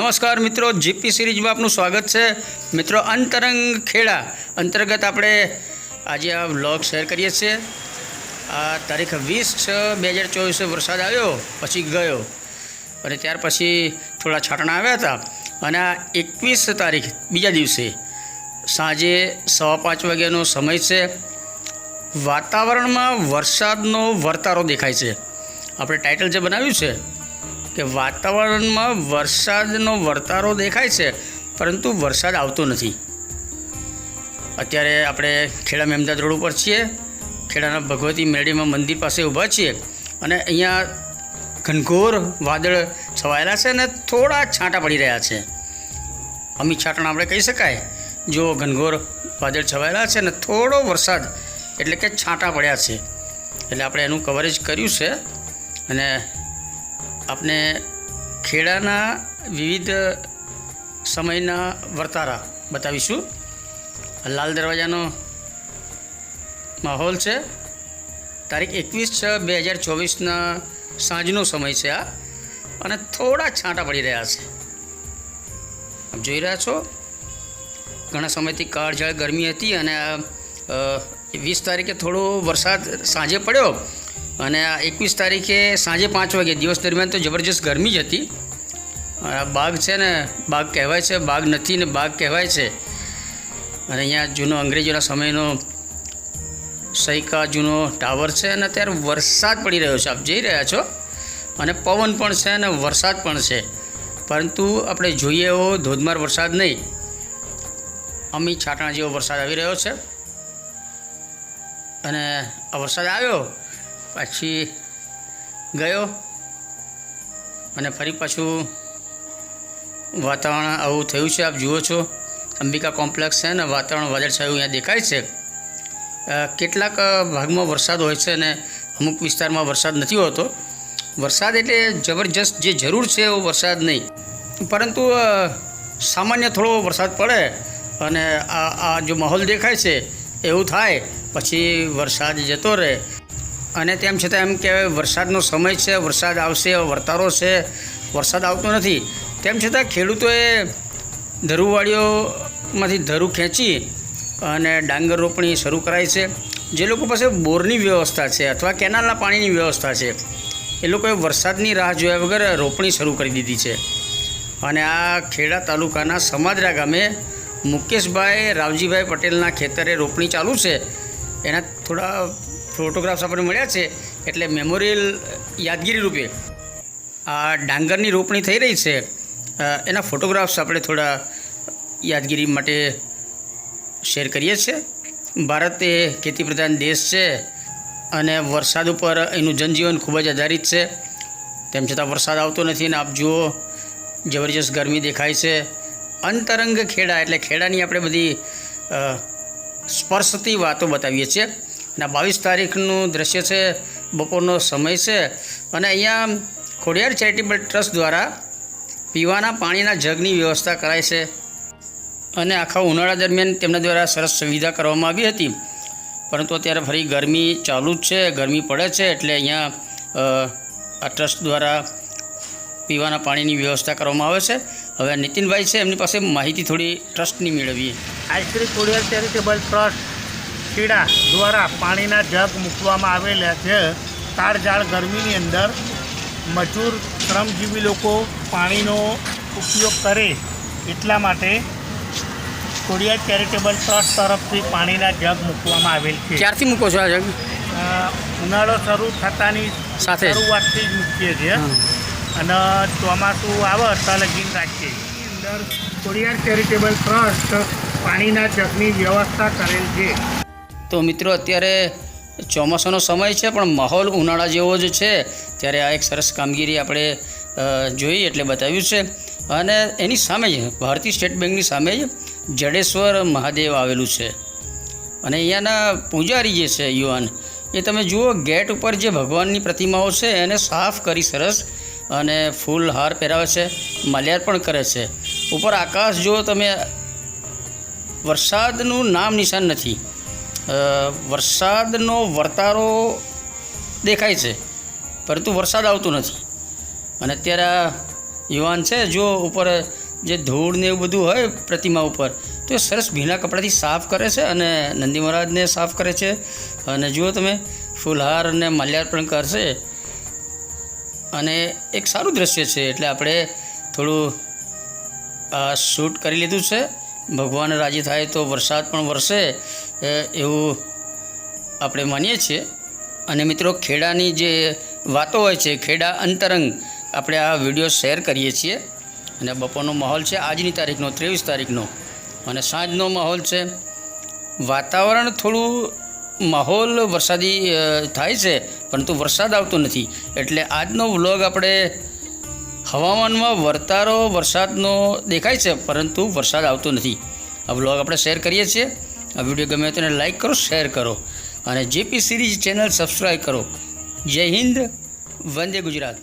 નમસ્કાર મિત્રો, જીપી સિરીઝમાં આપનું સ્વાગત છે। મિત્રો, અંતરંગ ખેડા અંતર્ગત આપણે આજે આ વ્લોગ શેર કરીએ છીએ। આ તારીખ 20/6/2024 વરસાદ આવ્યો પછી ગયો અને ત્યાર પછી થોડા છાંટણા આવ્યા હતા અને આ 21 તારીખ બીજા દિવસે સાંજે 5:15 વાગ્યાનો સમય છે। વાતાવરણમાં વરસાદનો વર્તારો દેખાય છે। આપણે ટાઇટલ જે બનાવ્યું છે કે વાતાવરણમાં વરસાદનો વર્તારો દેખાય છે, પરંતુ વરસાદ આવતો નથી। અત્યારે આપણે ખેડા મેમદાદ રોડ ઉપર છીએ। ખેડાના ભગવતી મેરડીમાં મંદિર પાસે ઊભા છીએ અને અહીંયા ઘનઘોર વાદળ છવાયેલા છે અને થોડા છાંટા પડી રહ્યા છે। અમી છાંટણા આપણે કહી શકાય। જો ઘનઘોર વાદળ છવાયેલા છે અને થોડો વરસાદ એટલે કે છાંટા પડ્યા છે, એટલે આપણે એનું કવરેજ કર્યું છે અને આપણે ખેડાના વિવિધ સમયના વર્તારા બતાવીશું। લાલ દરવાજાનો માહોલ છે। તારીખ 21/6/2024ના સાંજનો સમય છે આ, અને થોડા છાંટા પડી રહ્યા છે। આપ જોઈ રહ્યા છો, ઘણા સમયથી કાળઝાળ ગરમી હતી અને 20 તારીખે થોડો વરસાદ સાંજે પડ્યો અને આ 21 તારીખે સાંજે 5 વાગે દિવસ દરમિયાન તો જબરજસ્ત ગરમી જ હતી। બાગ છે ને બાગ કહેવાય છે, બાગ નથી ને બાગ કહેવાય છે। અને અહીંયા જૂનો અંગ્રેજોના સમયનો સૈકા જૂનો ટાવર છે અને અત્યારે વરસાદ પડી રહ્યો છે, આપ જોઈ રહ્યા છો। અને પવન પણ છે અને વરસાદ પણ છે, પરંતુ આપણે જોઈએ એવો ધોધમાર વરસાદ નહીં, અમી છાંટણા જેવો વરસાદ આવી રહ્યો છે। અને આ વરસાદ આવ્યો પછી ગયો અને ફરી પાછું વાતાવરણ આવું થયું છે। આપ જુઓ છો, અંબિકા કોમ્પ્લેક્સ છે ને વાતાવરણ વાદળછાયું અહીંયા દેખાય છે। કેટલાક ભાગમાં વરસાદ હોય છે અને અમુક વિસ્તારમાં વરસાદ નથી હોતો। વરસાદ એટલે જબરજસ્ત જે જરૂર છે એવો વરસાદ નહીં, પરંતુ સામાન્ય થોડો વરસાદ પડે અને આ જો માહોલ દેખાય છે એવું થાય, પછી વરસાદ જતો રહે। અને તેમ છતાં એમ કહેવાય વરસાદનો સમય છે, વરસાદ આવશે, વર્તારો છે, વરસાદ આવતો નથી। તેમ છતાં ખેડૂતોએ ધરુવાળીઓમાંથી ધરું ખેંચી અને ડાંગર રોપણી શરૂ કરાઈ છે। જે લોકો પાસે બોરની વ્યવસ્થા છે અથવા કેનાલના પાણીની વ્યવસ્થા છે, એ લોકોએ વરસાદની રાહ જોયા વગર રોપણી શરૂ કરી દીધી છે। અને આ ખેડા તાલુકાના સમાદરા ગામે મુકેશભાઈ રાવજીભાઈ પટેલના ખેતરે રોપણી ચાલુ છે। એના થોડા ફોટોગ્રાફ્સ આપણે મળ્યા છે, એટલે મેમોરિયલ યાદગીરી રૂપે આ ડાંગરની રોપણી થઈ રહી છે, એના ફોટોગ્રાફ્સ આપણે થોડા યાદગીરી માટે શેર કરીએ છીએ। ભારત એ ખેતી પ્રધાન દેશ છે અને વરસાદ ઉપર એનું જનજીવન ખૂબ જ આધારિત છે। તેમ છતાં વરસાદ આવતો નથી અને આપ જુઓ, જબરજસ્ત ગરમી દેખાય છે। અંતરંગ ખેડા એટલે ખેડાની આપણે બધી સ્પર્શતી વાતો બતાવીએ છીએ। અને 22 તારીખનું દ્રશ્ય છે, બપોરનો સમય છે અને અહીંયા ખોડિયાર ચેરિટેબલ ટ્રસ્ટ દ્વારા પીવાના પાણીના જગની વ્યવસ્થા કરાય છે અને આખા ઉનાળા દરમિયાન તેમના દ્વારા સરસ સુવિધા કરવામાં આવી હતી, પરંતુ અત્યારે ફરી ગરમી ચાલુ જ છે, ગરમી પડે છે, એટલે અહીંયા આ ટ્રસ્ટ દ્વારા પીવાના પાણીની વ્યવસ્થા કરવામાં આવે છે। હવે નીતિનભાઈ છે, એમની પાસે માહિતી થોડી ટ્રસ્ટની મેળવીએ। આ શ્રી ખોડિયાર ચેરિટેબલ ટ્રસ્ટ ખેડા દ્વારા પાણીના જગ મૂકવામાં આવેલા છે। કાળઝાળ ગરમીની અંદર મજૂર શ્રમજીવી લોકો પાણીનો ઉપયોગ કરે એટલા માટે ખોડિયાર ચેરિટેબલ ટ્રસ્ટ તરફથી પાણીના જગ મૂકવામાં આવેલ છે। ક્યારથી મૂકો છો આ જગ? ઉનાળો શરૂ થતાની સાથે શરૂઆતથી જ મૂકીએ છીએ અને ચોમાસું આવે તો લગીન રાખીએ। એની અંદર ખોડિયાર ચેરિટેબલ ટ્રસ્ટ પાણીના જગની વ્યવસ્થા કરેલ છે। તો મિત્રો, અત્યારે ચોમાસાનો સમય છે પણ માહોલ ઉનાળા જેવો જ છે, ત્યારે આ એક સરસ કામગીરી આપણે જોઈ એટલે બતાવ્યું છે। અને એની સામે જ ભારતીય સ્ટેટ બેંકની સામે જ જડેશ્વર મહાદેવ આવેલું છે અને અહીંયાના પૂજારી જે છે યુવાન, એ તમે જુઓ, ગેટ ઉપર જે ભગવાનની પ્રતિમાઓ છે એને સાફ કરી સરસ અને ફૂલ હાર પહેરાવે છે, માલ્યાર્પણ કરે છે। ઉપર આકાશ જુઓ તમે, વરસાદનું નામ નિશાન નથી, વરસાદનો વર્તારો દેખાય છે પરંતુ વરસાદ આવતો નથી। અને અત્યારે યુવાન છે જો ઉપર જે ધૂળ ને એવું બધું હોય પ્રતિમા ઉપર તો એ સરસ ભીના કપડાથી સાફ કરે છે અને નંદી મહારાજને સાફ કરે છે. અને જુઓ તમે ફૂલહાર અને માલ્યાર્પણ કરશે અને એક સારું દ્રશ્ય છે. એટલે આપણે થોડું શૂટ કરી લીધું છે. ભગવાન રાજી થાય તો વરસાદ પણ વરસે એવું આપણે માનીએ છીએ. અને મિત્રો ખેડાની જે વાતો હોય છે, ખેડા અંતરંગ આપણે આ વિડીયો શેર કરીએ છીએ. અને બપોરનો માહોલ છે આજની તારીખનો 23 તારીખનો, અને સાંજનો માહોલ છે. વાતાવરણ થોડું માહોલ વરસાદી થાય છે પરંતુ વરસાદ આવતો નથી. એટલે આજનો વ્લોગ આપણે હવામાનમાં વર્તારો વરસાદનો દેખાય છે પરંતુ વરસાદ આવતો નથી. આ વ્લોગ આપણે શેર કરીએ છીએ. આ વિડીયો ગમે તો એને લાઈક કરો, શેર કરો અને જેપી સિરીઝ ચેનલ સબસ્ક્રાઈબ કરો. જય હિન્દ, વંદે ગુજરાત.